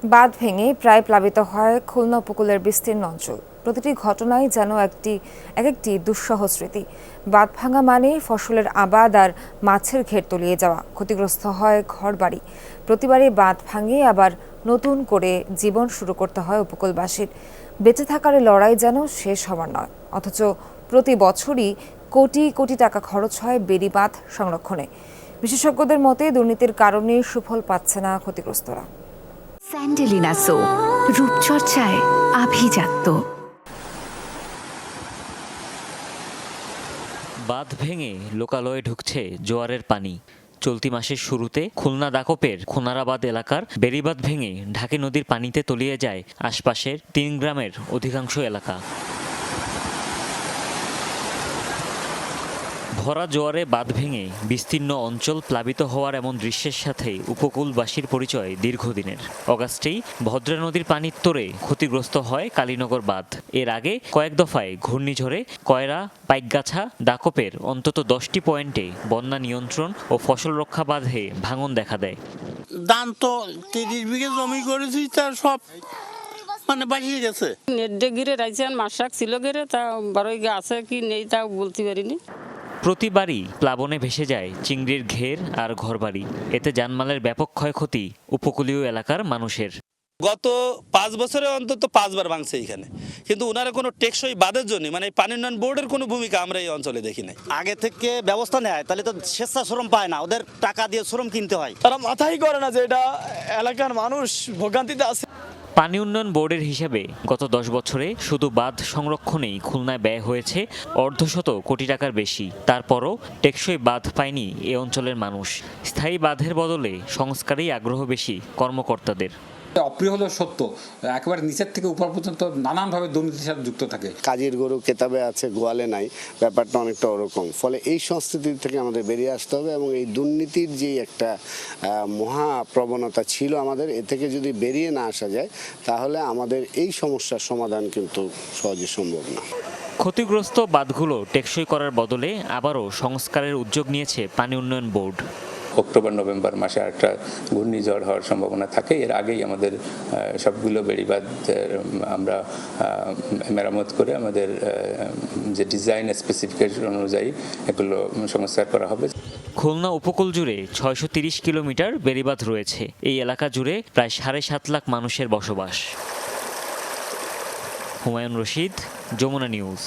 বাঁধ ভেঙে প্রায় প্লাবিত হয় খুলনা উপকূলের বিস্তীর্ণ অঞ্চল। প্রতিটি ঘটনাই যেন এক একটি দুঃসহ স্মৃতি। বাঁধ ভাঙা মানে ফসলের আবাদ আর মাছের ঘের তলিয়ে যাওয়া, ক্ষতিগ্রস্ত হয় ঘরবাড়ি। প্রতিবারই বাঁধ ভাঙে আবার নতুন করে জীবন শুরু করতে হয় উপকূলবাসীর। বেঁচে থাকার এই লড়াই যেন শেষ হওয়ার নয়, অথচ প্রতি বছরই কোটি কোটি টাকা খরচ হয় বেড়িবাঁধ সংরক্ষণে। বিশেষজ্ঞদের মতে দুর্নীতির কারণে সুফল পাচ্ছে না ক্ষতিগ্রস্তরা। স্যান্ডেলিনা সো, রূপচর্চায় আভিজাত্য। বাঁধ ভেঙে লোকালয়ে ঢুকছে জোয়ারের পানি। চলতি মাসের শুরুতে খুলনা দাকপের খোনারাবাদ এলাকার বেড়িবাঁধ ভেঙে ঢাকি নদীর পানিতে তলিয়ে যায় আশপাশের 3 গ্রামের অধিকাংশ এলাকা। ভরা জোয়ারে বাঁধ ভেঙে বিস্তীর্ণ অঞ্চল প্লাবিত হওয়ার এমন দৃশ্যের সাথে উপকূলবাসীর পরিচয় দীর্ঘদিনের। অগাস্টেই ভদ্রা নদীর পানির তোড়ে ক্ষতিগ্রস্ত হয় কালীনগর বাঁধ। এর আগে কয়েক দফায় ঘূর্ণিঝড়ে কয়রা, পাইকগাছা, দাকপের অন্তত 10টি পয়েন্টে বন্যা নিয়ন্ত্রণ ও ফসল রক্ষা বাঁধে ভাঙন দেখা দেয়। ধান তো 30 বিঘা জমি করেছি, তার সব বাড়িয়ে গেছে। নেড্ডে ঘিরে রাইছেন মাস শাক ছিল ঘিরে, তা বারোই আছে কি নেই তা বলতে পারিনি। প্রতিবারই প্লাবনে ভেসে যায় চিংড়ির ঘের আর ঘরবাড়ি। এতে জানমালের ব্যাপক ক্ষয়ক্ষতি উপকূলীয় এলাকার মানুষের। গত 5 বছরে অন্তত 5 বার ভাঙছে এখানে, কিন্তু ওনারা কোনো টেকসই বাঁধের জন্য পানি উন্নয়ন বোর্ডের কোনো ভূমিকা আমরা এই অঞ্চলে দেখি নাই। আগে থেকে ব্যবস্থা নেয় তাহলে তো স্বেচ্ছাশ্রম পায় না, ওদের টাকা দিয়ে শ্রম কিনতে হয়। তারা মাথাই করে না যে এটা এলাকার মানুষ ভোগান্তিতে আছে। পানি উন্নয়ন বোর্ডের হিসেবে গত 10 বছরে শুধু বাঁধ সংরক্ষণেই খুলনায় ব্যয় হয়েছে অর্ধশত কোটি টাকার বেশি। তারপরও টেকসই বাঁধ পায়নি এ অঞ্চলের মানুষ। স্থায়ী বাঁধের বদলে সংস্কারেই আগ্রহ বেশি কর্মকর্তাদের। অপ্রিয় হলেও সত্য, একেবারে নিচের থেকে উপর পর্যন্ত নানানভাবে দুর্নীতির সাথে যুক্ত থাকে। কাজের গরু কেতাবে আছে, গোয়ালে নাই, ব্যাপারটা অনেকটা ওরকম। ফলে এই সংস্কৃতি থেকে আমাদের বেরিয়ে আসতে হবে এবং এই দুর্নীতির যে একটা মহা প্রবণতা ছিল আমাদের, এ থেকে যদি বেরিয়ে না আসা যায় তাহলে আমাদের এই সমস্যার সমাধান কিন্তু সহজে সম্ভব না। ক্ষতিগ্রস্ত বাঁধগুলো টেকসই করার বদলে আবারও সংস্কারের উদ্যোগ নিয়েছে পানি উন্নয়ন বোর্ড। অক্টোবর নভেম্বর মাসে একটা ঘূর্ণিঝড় হওয়ার সম্ভাবনা থাকে। এর আগেই আমাদের সবগুলো বেড়িবাঁধ আমরা মেরামত করে আমাদের যে ডিজাইন স্পেসিফিকেশন অনুযায়ী এগুলো সংস্কার করা হবে। খুলনা উপকূল জুড়ে 630 কিলোমিটার বেড়িবাঁধ রয়েছে। এই এলাকা জুড়ে প্রায় 7.5 লাখ মানুষের বসবাস। হুমায়ুন রশিদ, যমুনা নিউজ।